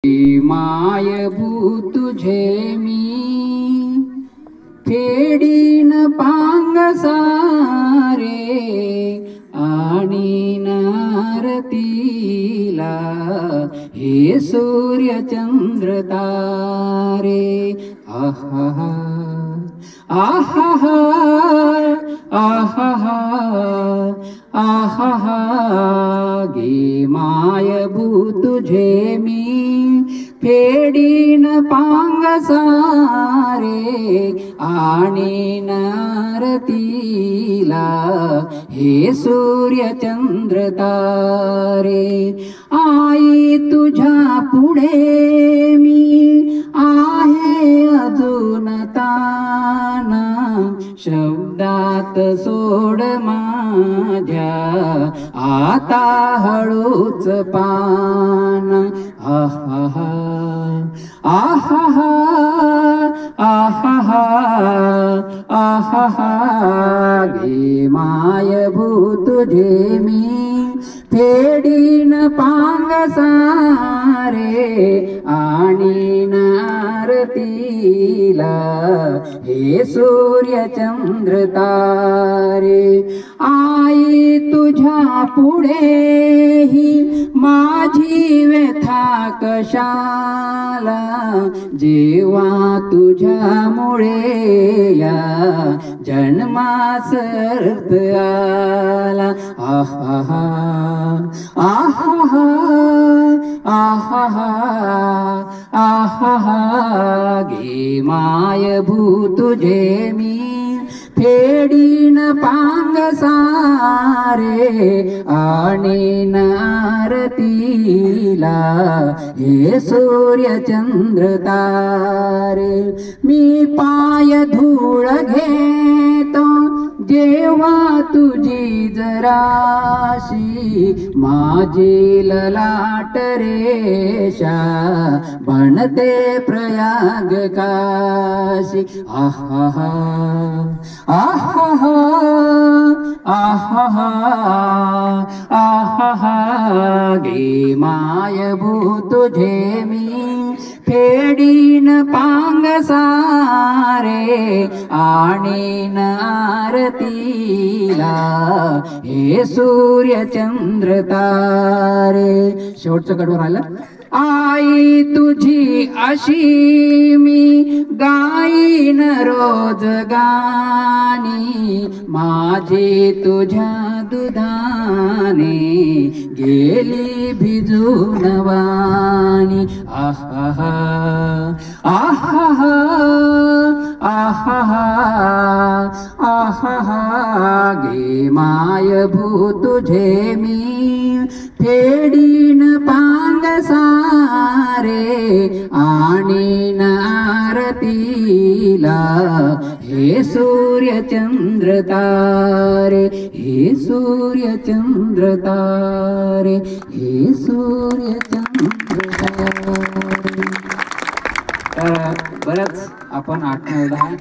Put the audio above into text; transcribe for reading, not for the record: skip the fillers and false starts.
मायभू तुझे मी फेडीन पांग सारे आणि आरतीला हे सूर्य चंद्र तारे आहा आहा आहा आहा गे मायभू तुझे मी फेडीन पांग सारे आणि आरतीला हे सूर्य चंद्र तारे आई तुझ्या पुढे मी आहे अजून ताना शब्दात सोड माझ्या आता हळूच पान आहा आहा आहा आहा गे मायभू तुझे मी फेडीन पांग सारे आणि आरतीला हे सूर्य चंद्र तारे आई तुझ्या पुढेही माझी व्यथा कशाला जेव्हा तुझ्यामुळे या जन्मास अर्थ आला आहा आहा आहा आहा गे मायभू तुझे मी फेडीन पांग सारे आणि आरतीला हे सूर्य चंद्र तारे मी पाय धूळ घेतो जेव्हा तुझी जराशी माझी ललाट रेषा बनते प्रयाग काशी आहा आहा आहा आहा गे मायभू तुझे मी फेडीन पांग सारे आणि आरतीला हे सूर्य चंद्र तारे शेवटचं कडवं राहिलं आई तुझी अशी मी गाईन रोज गाणी माझी तुझ्या दुधाने गेली भिजून वाणी आहा आहा आहा आहा गे मायभू तुझे मी फेडीन पांग सारे आणि आरतीला हे सूर्य चंद्र तारे हे सूर्य चंद्र तारे हे सूर्य चंद्र तारे तर बरंच आपण 8-9-10